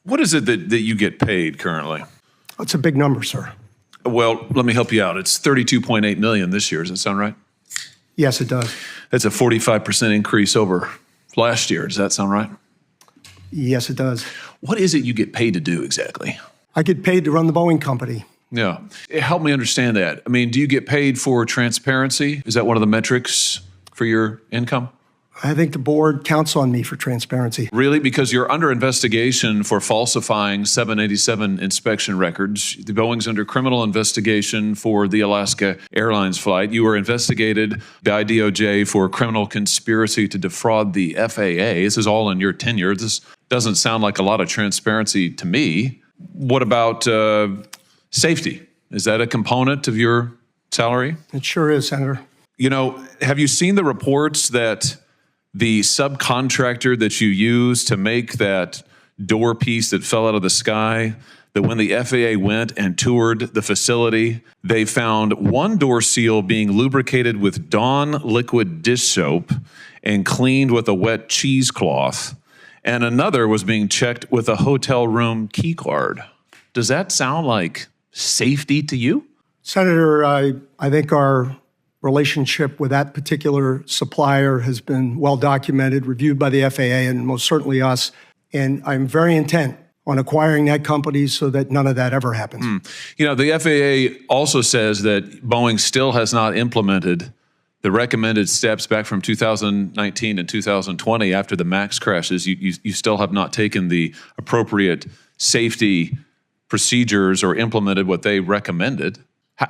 What is it that you get paid currently? That's a big number, sir. Well, let me help you out. It's $32.8 million this year. Does that sound right? Yes, it does. That's a 45% increase over last year. Does that sound right? Yes, it does. What is it you get paid to do exactly? I get paid to run the Boeing company. Yeah. Help me understand that. I mean, do you get paid for transparency? Is that one of the metrics for your income? I think the board counts on me for transparency. Really? Because you're under investigation for falsifying 787 inspection records. The Boeing's under criminal investigation for the Alaska Airlines flight. You were investigated by DOJ for criminal conspiracy to defraud the FAA. This is all in your tenure. This doesn't sound like a lot of transparency to me. What about safety? Is that a component of your salary? It sure is, Senator. You know, have you seen the reports that the subcontractor that you used to make that door piece that fell out of the sky, that when the FAA went and toured the facility, they found one door seal being lubricated with Dawn liquid dish soap and cleaned with a wet cheesecloth, and another was being checked with a hotel room key card. Does that sound like safety to you? Senator, I think our relationship with that particular supplier has been well documented, reviewed by the FAA and most certainly us. And I'm very intent on acquiring that company so that none of that ever happens. You know, the FAA also says that Boeing still has not implemented the recommended steps back from 2019 and 2020 after the MAX crashes. You still have not taken the appropriate safety procedures or implemented what they recommended.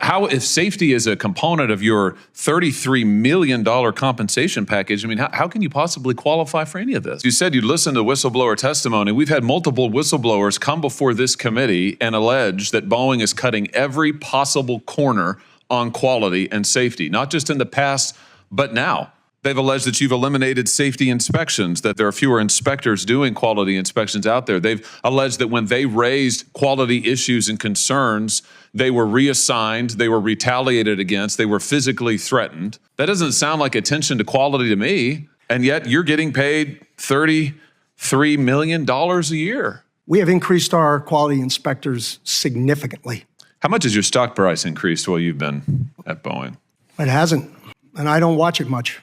How, if safety is a component of your $33 million compensation package, I mean, how can you possibly qualify for any of this? You said you'd listen to whistleblower testimony. We've had multiple whistleblowers come before this committee and allege that Boeing is cutting every possible corner on quality and safety, not just in the past, but now. They've alleged that you've eliminated safety inspections, that there are fewer inspectors doing quality inspections out there. They've alleged that when they raised quality issues and concerns, they were reassigned, they were retaliated against, they were physically threatened. That doesn't sound like attention to quality to me, and yet you're getting paid $33 million a year. We have increased our quality inspectors significantly. How much has your stock price increased while you've been at Boeing? It hasn't, and I don't watch it much.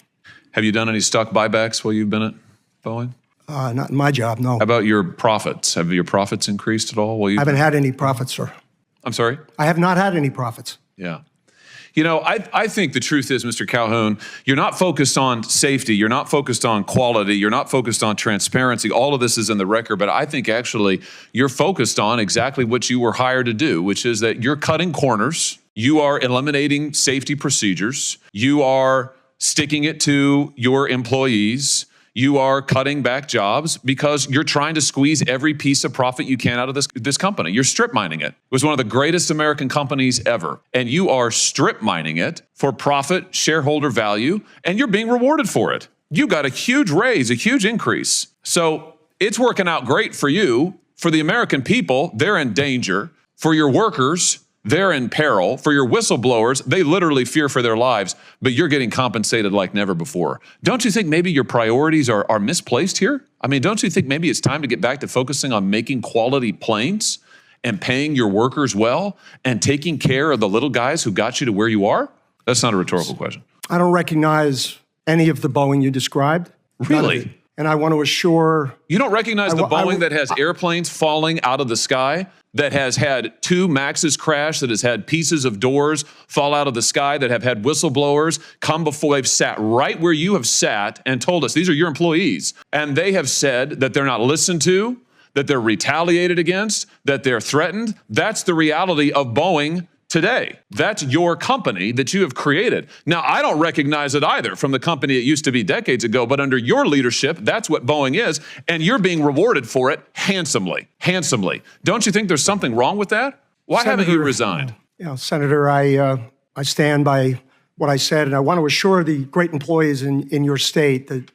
Have you done any stock buybacks while you've been at Boeing? Not in my job, no. How about your profits? Have your profits increased at all? I haven't had any profits, sir. I'm sorry? I have not had any profits. Yeah. You know, I think the truth is, Mr. Calhoun, you're not focused on safety. You're not focused on quality. You're not focused on transparency. All of this is in the record, but I think actually you're focused on exactly what you were hired to do, which is that you're cutting corners. You are eliminating safety procedures. You are sticking it to your employees. You are cutting back jobs because you're trying to squeeze every piece of profit you can out of this company. You're strip mining it. It was one of the greatest American companies ever. And you are strip mining it for profit, shareholder value, and you're being rewarded for it. You got a huge raise, a huge increase. So it's working out great for you. For the American people, they're in danger. For your workers, they're in peril. For your whistleblowers, they literally fear for their lives, but you're getting compensated like never before. Don't you think maybe your priorities are misplaced here? I mean, don't you think maybe it's time to get back to focusing on making quality planes and paying your workers well and taking care of the little guys who got you to where you are? That's not a rhetorical question. I don't recognize any of the Boeing you described. Really? And I want to assure... You don't recognize the Boeing that has airplanes falling out of the sky, that has had 2 Maxes crash, that has had pieces of doors fall out of the sky, that have had whistleblowers come before. They've sat right where you have sat and told us, these are your employees. And they have said that they're not listened to, that they're retaliated against, that they're threatened. That's the reality of Boeing today. That's your company that you have created. Now, I don't recognize it either from the company it used to be decades ago, but under your leadership, that's what Boeing is, and you're being rewarded for it handsomely, handsomely. Don't you think there's something wrong with that? Why haven't you resigned? Senator, I stand by what I said, and I want to assure the great employees in your state that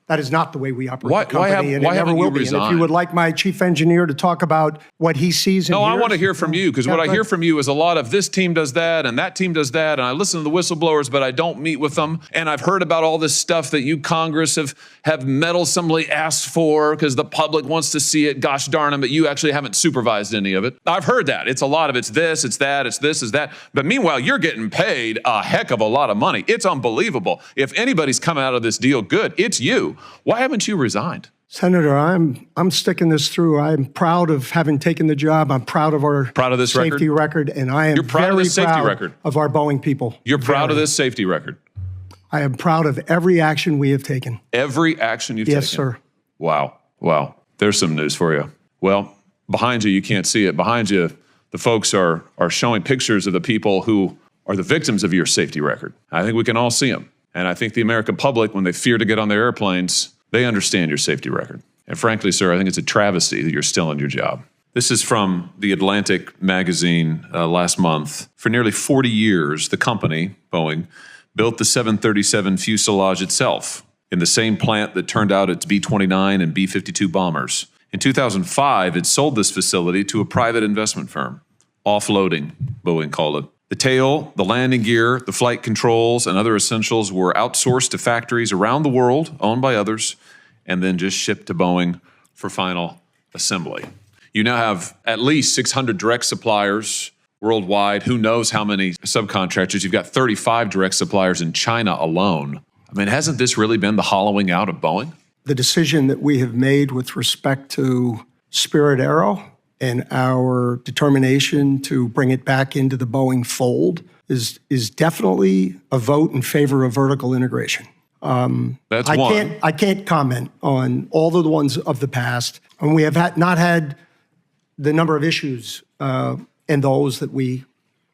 That is not the way we operate Why- the company, and why it never haven't will you be. And if you resigned? would like my chief engineer to talk about what he sees and No, I hears, want to hear from you, because what I hear from you is a lot of this team does that and that team does that, and I listen to the whistleblowers, but I don't meet with them. And I've heard about all this stuff that you Congress have meddlesomely asked for because the public wants to see it. Gosh darn them, but you actually haven't supervised any of it. I've heard that. It's a lot of it's this, it's that, it's this, it's that. But meanwhile, you're getting paid a heck of a lot of money. It's unbelievable. If anybody's coming out of this deal good, it's you. Why haven't you resigned? Senator, I'm sticking this through. I'm proud of having taken the job. I'm proud of our this safety record, and I am You're proud of very this safety proud record? of our Boeing people. You're proud of this safety record? I am proud of every action we have taken. Every action you've taken? Yes, sir. Wow. Wow. There's some news for you. Well, behind you can't see it. Behind you, the folks are showing pictures of the people who are the victims of your safety record. I think we can all see them. And I think the American public, when they fear to get on their airplanes, they understand your safety record. And frankly, sir, I think it's a travesty that you're still in your job. This is from The Atlantic magazine last month. For nearly 40 years, the company, Boeing, built the 737 fuselage itself in the same plant that turned out its B-29 and B-52 bombers. In 2005, it sold this facility to a private investment firm. Offloading, Boeing called it. The tail, the landing gear, the flight controls, and other essentials were outsourced to factories around the world, owned by others, and then just shipped to Boeing for final assembly. You now have at least 600 direct suppliers worldwide. Who knows how many subcontractors? You've got 35 direct suppliers in China alone. I mean, hasn't this really been the hollowing out of Boeing? The decision that we have made with respect to Spirit Aero and our determination to bring it back into the Boeing fold is definitely a vote in favor of vertical integration. That's one. I can't comment on all of the ones of the past, and we have not had the number of issues and those that we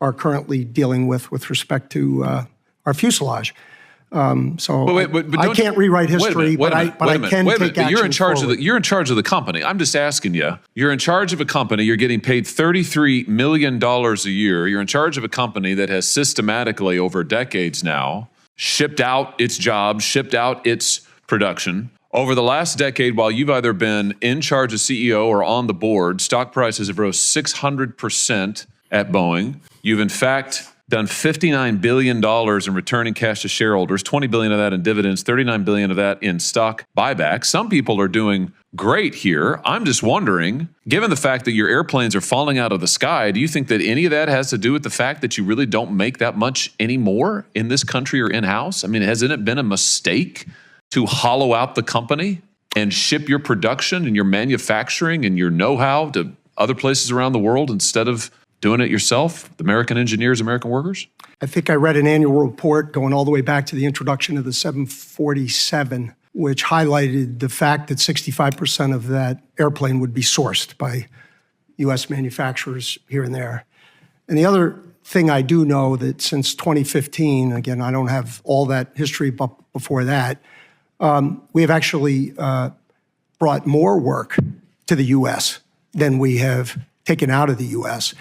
are currently dealing with respect to our fuselage. So I can't rewrite history, but I can take action. You're in charge forward. you're in charge of the company. I'm just asking you. You're in charge of a company. You're getting paid $33 million a year. You're in charge of a company that has systematically over decades now shipped out its jobs, shipped out its production. Over the last decade, while you've either been in charge as CEO or on the board, stock prices have rose 600% at Boeing. You've in fact done $59 billion in returning cash to shareholders, $20 billion of that in dividends, $39 billion of that in stock buybacks. Some people are doing great here. I'm just wondering, given the fact that your airplanes are falling out of the sky, do you think that any of that has to do with the fact that you really don't make that much anymore in this country or in-house? I mean, hasn't it been a mistake to hollow out the company and ship your production and your manufacturing and your know-how to other places around the world instead of doing it yourself, the American engineers, American workers? I think I read an annual report going all the way back to the introduction of the 747, which highlighted the fact that 65% of that airplane would be sourced by U.S. manufacturers here and there. And the other thing I do know that since 2015, again, I don't have all that history but before that, we have actually brought more work to the U.S. than we have taken out of the U.S.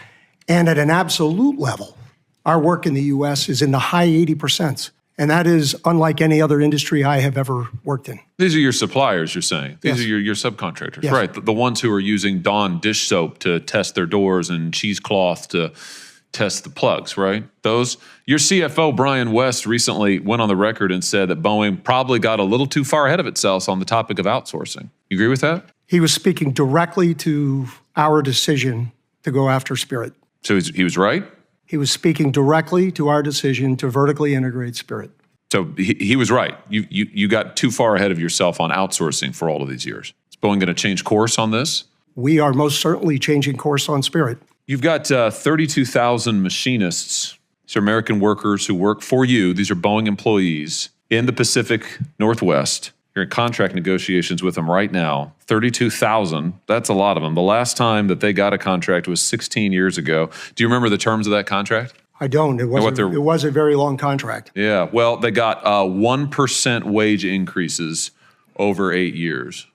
And at an absolute level, our work in the U.S. is in the high 80%. And that is unlike any other industry I have ever worked in. These are your suppliers, you're saying? These Yes. are your subcontractors, Yes. right? The ones who are using Dawn dish soap to test their doors and cheesecloth to test the plugs, right? Those. Your CFO, Brian West, recently went on the record and said that Boeing probably got a little too far ahead of itself on the topic of outsourcing. You agree with that? He was speaking directly to our decision to go after Spirit. So he was right? He was speaking directly to our decision to vertically integrate Spirit. So he was right. You got too far ahead of yourself on outsourcing for all of these years. Is Boeing going to change course on this? We are most certainly changing course on Spirit. You've got 32,000 machinists. These are American workers who work for you. These are Boeing employees in the Pacific Northwest. You're in contract negotiations with them right now. 32,000, that's a lot of them. The last time that they got a contract was 16 years ago. Do you remember the terms of that contract? I don't. It was a very long contract. Yeah, well, they got 1% wage increases over 8 years.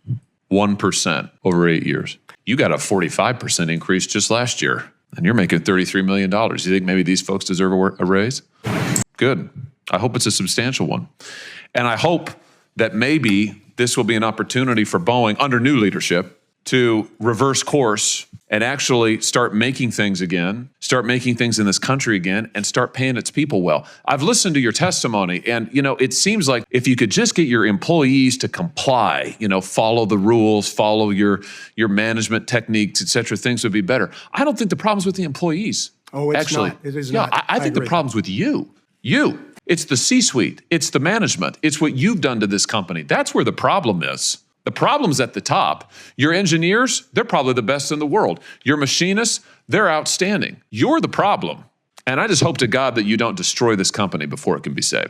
1% over 8 years. You got a 45% increase just last year, and you're making $33 million. You think maybe these folks deserve a raise? Good. I hope it's a substantial one. And I hope that maybe this will be an opportunity for Boeing under new leadership to reverse course and actually start making things again, start making things in this country again, and start paying its people well. I've listened to your testimony, and it seems like if you could just get your employees to comply, follow the rules, follow your management techniques, et cetera, things would be better. I don't think the problem's with the employees. Oh, it's actually, not. It is yeah, not. I think the agree. problem's with you. You. It's the C-suite. It's the management. It's what you've done to this company. That's where the problem is. The problem's at the top. Your engineers, they're probably the best in the world. Your machinists, they're outstanding. You're the problem. And I just hope to God that you don't destroy this company before it can be saved.